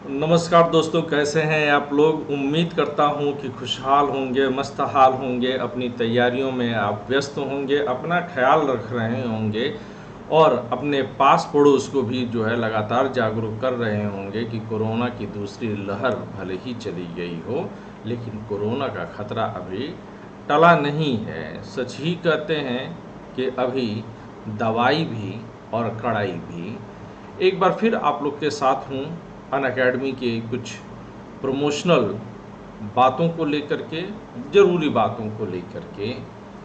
नमस्कार दोस्तों, कैसे हैं आप लोग। उम्मीद करता हूं कि खुशहाल होंगे, मस्त हाल होंगे, अपनी तैयारियों में आप व्यस्त होंगे, अपना ख्याल रख रहे होंगे और अपने पास पड़ोस को भी जो है लगातार जागरूक कर रहे होंगे कि कोरोना की दूसरी लहर भले ही चली गई हो, लेकिन कोरोना का खतरा अभी टला नहीं है। सच ही कहते हैं कि अभी दवाई भी और कड़ाई भी। एक बार फिर आप लोग के साथ हूँ अनअकैडमी के कुछ प्रमोशनल बातों को लेकर के, ज़रूरी बातों को लेकर के।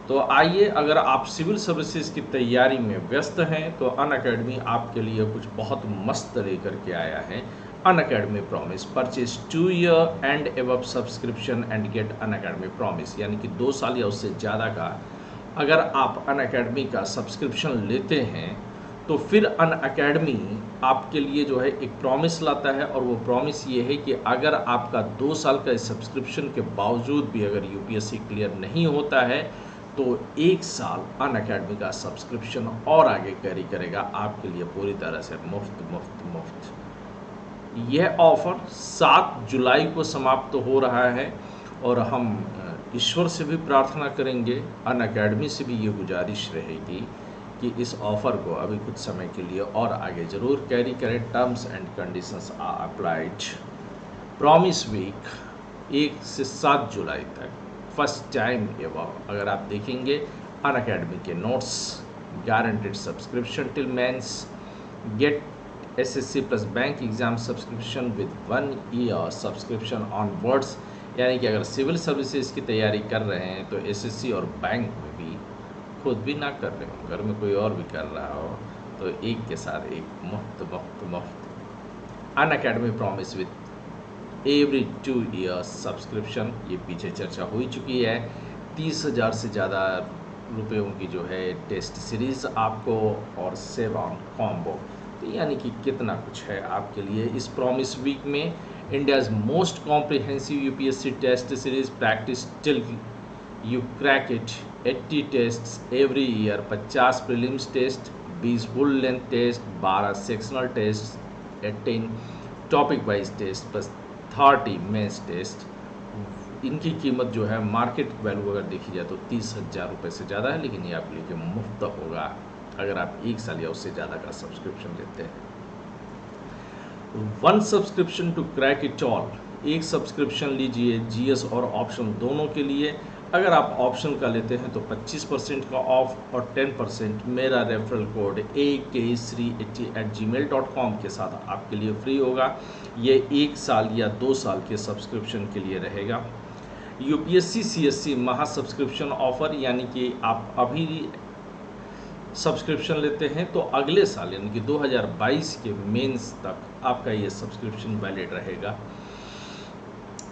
तो आइए, अगर आप सिविल सर्विसेज की तैयारी में व्यस्त हैं तो अनअकैडमी आपके लिए कुछ बहुत मस्त लेकर के आया है। Unacademy promise, purchase 2 year and above subscription and get Unacademy promise, यानी कि 2 साल या उससे ज़्यादा का अगर आप अनअकैडमी का सब्सक्रिप्शन लेते हैं तो फिर अनअकैडमी आपके लिए जो है एक प्रॉमिस लाता है, और वो प्रॉमिस ये है कि अगर आपका 2 साल का इस सब्सक्रिप्शन के बावजूद भी अगर यूपीएससी क्लियर नहीं होता है तो 1 साल अनअकैडमी का सब्सक्रिप्शन और आगे कैरी करेगा आपके लिए पूरी तरह से मुफ्त मुफ्त मुफ्त। यह ऑफ़र 7 जुलाई को समाप्त हो रहा है और हम ईश्वर से भी प्रार्थना करेंगे, अनअकैडमी से भी ये गुजारिश रहेगी कि इस ऑफ़र को अभी कुछ समय के लिए और आगे ज़रूर कैरी करें। Terms and conditions are applied. Promise week 1 से 7 जुलाई तक फर्स्ट टाइम एवर अगर आप देखेंगे अनअकैडमी के notes, guaranteed subscription till mains, GATE SSC plus bank exam subscription with 1 year subscription onwards, यानी कि अगर सिविल सर्विसेज की तैयारी कर रहे हैं तो एसएससी और बैंक में भी खुद भी ना कर रहे हो, घर में कोई और भी कर रहा हो, तो एक के साथ एक मुफ्त मुफ्त मुफ्त Unacademy promise with every 2 years subscription. ये पीछे चर्चा हो ही चुकी है। 30,000 से ज़्यादा रुपयों की जो है टेस्ट सीरीज़ आपको और सेव ऑन कॉम्बो, तो यानी कि कितना कुछ है आपके लिए इस प्रॉमिस वीक में। India's most comprehensive UPSC test series practice till you crack it, 80 test every year, 50 prelims test, 20 full length test, 12 sectional test, 18 topic wise test plus 30 mains test. इनकी कीमत जो है मार्केट वैल्यू अगर देखी जाए तो 30,000 रुपये से ज़्यादा है, लेकिन ये आपके लिए मुफ्त होगा अगर आप 1 साल या उससे ज़्यादा का सब्सक्रिप्शन लेते हैं। 1 subscription to crack it all, एक सब्सक्रिप्शन लीजिए जीएस और ऑप्शन दोनों के लिए। अगर आप ऑप्शन का लेते हैं तो 25% का ऑफ और 10% मेरा रेफरल कोड AK380@gmail.com के साथ आपके लिए फ्री होगा। ये 1 साल या 2 साल के सब्सक्रिप्शन के लिए रहेगा। यूपीएससी सीएससी महा सब्सक्रिप्शन ऑफर, यानी कि आप अभी सब्सक्रिप्शन लेते हैं तो अगले साल यानी कि 2022 के मेंस तक आपका ये सब्सक्रिप्शन वैलिड रहेगा।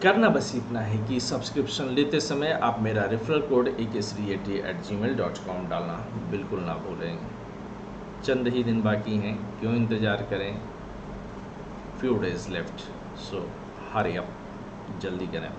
करना बस इतना है कि सब्सक्रिप्शन लेते समय आप मेरा रेफरल कोड AK380@gmail.com डालना बिल्कुल ना भूलें। चंद ही दिन बाकी हैं, क्यों इंतज़ार करें। फ्यू डेज लेफ्ट, सो हरी अप, जल्दी करें।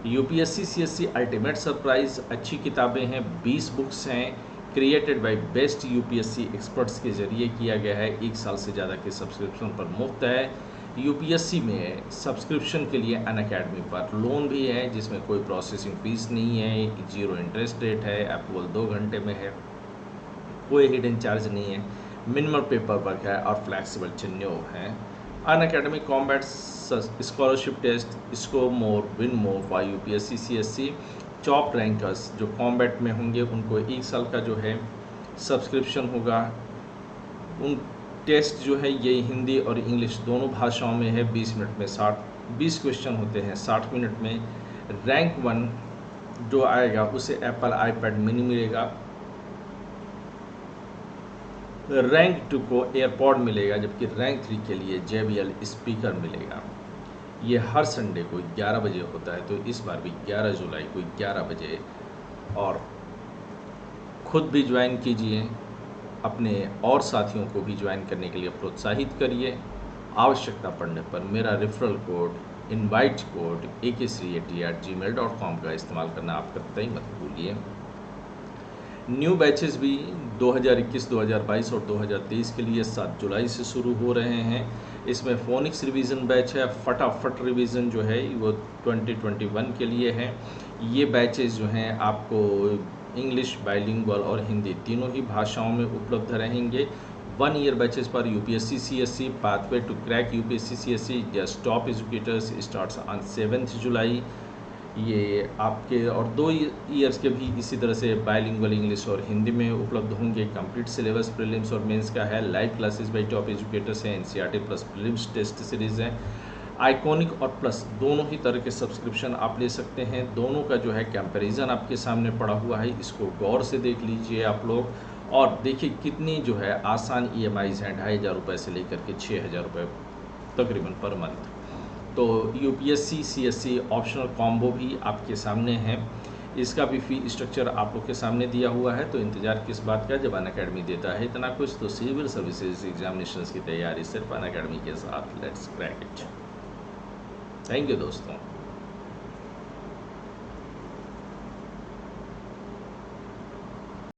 यूपीएससी सीएससी अल्टीमेट सरप्राइज, अच्छी किताबें हैं, 20 बुक्स हैं, created by best UPSC experts के ज़रिए किया गया है। 1 साल से ज़्यादा के सब्सक्रिप्शन पर मुफ्त है। यूपीएससी में सब्सक्रिप्शन के लिए अनअकैडमी पर लोन भी है जिसमें कोई प्रोसेसिंग फ़ीस नहीं है, 0 इंटरेस्ट रेट है, अप्रूवल 2 घंटे में है, कोई हिडन चार्ज नहीं है, मिनिमम पेपर वर्क है और फ्लैक्सिबल टेन्योर है। Unacademy combat scholarship test score more win more for UPSC CSC top rankers जो कॉम्बैट में होंगे उनको 1 साल का जो है सब्सक्रिप्शन होगा। उन टेस्ट जो है ये हिंदी और इंग्लिश दोनों भाषाओं में है। 20 मिनट में 20 क्वेश्चन होते हैं 60 मिनट में। रैंक 1 जो आएगा उसे एप्पल आईपैड मिनी मिलेगा। रैंक 2 को एयरपॉड मिलेगा, जबकि रैंक 3 के लिए JBL स्पीकर मिलेगा। ये हर संडे को 11 बजे होता है, तो इस बार भी 11 जुलाई को 11 बजे, और खुद भी ज्वाइन कीजिए, अपने और साथियों को भी ज्वाइन करने के लिए प्रोत्साहित करिए। आवश्यकता पड़ने पर मेरा referral code invite code AK380@gmail.com का इस्तेमाल करना आप कतई मत भूलिए। न्यू बैचेस भी 2021, 2022 और 2023 के लिए 7 जुलाई से शुरू हो रहे हैं। इसमें फोनिक्स रिवीजन बैच है, फटाफट रिवीजन जो है वो 2021 के लिए है। ये बैचेस जो हैं आपको इंग्लिश, बाइलिंगुअल और हिंदी तीनों ही भाषाओं में उपलब्ध रहेंगे। 1 ईयर बैचेस पर UPSC CSC, pathway to crack UPSC CSC, just top educators starts on 7 July. ये आपके और 2 ईयर्स के भी इसी तरह से बाइलिंगुअल इंग्लिश और हिंदी में उपलब्ध होंगे। कंप्लीट सिलेबस प्रीलिम्स और मेंस का है। Live classes by top educators हैं। NCERT plus prelims test series है। आइकॉनिक और प्लस दोनों ही तरह के सब्सक्रिप्शन आप ले सकते हैं। दोनों का जो है कंपैरिजन आपके सामने पड़ा हुआ है, इसको गौर से देख लीजिए आप लोग और देखिए कितनी जो है आसान ईएमआईज़ हैं, 2500 रुपये से लेकर के 6000 रुपये तकरीबन पर मंथ। तो यूपीएससी सीएससी ऑप्शनल कॉम्बो भी आपके सामने है। इसका भी फी स्ट्रक्चर आप लोग के सामने दिया हुआ है। तो इंतजार किस बात का, जब अनअकैडमी देता है इतना कुछ। तो सिविल सर्विसेज एग्जामिनेशंस की तैयारी सिर्फ अनअकैडमी के साथ। Let's crack it. Thank you दोस्तों।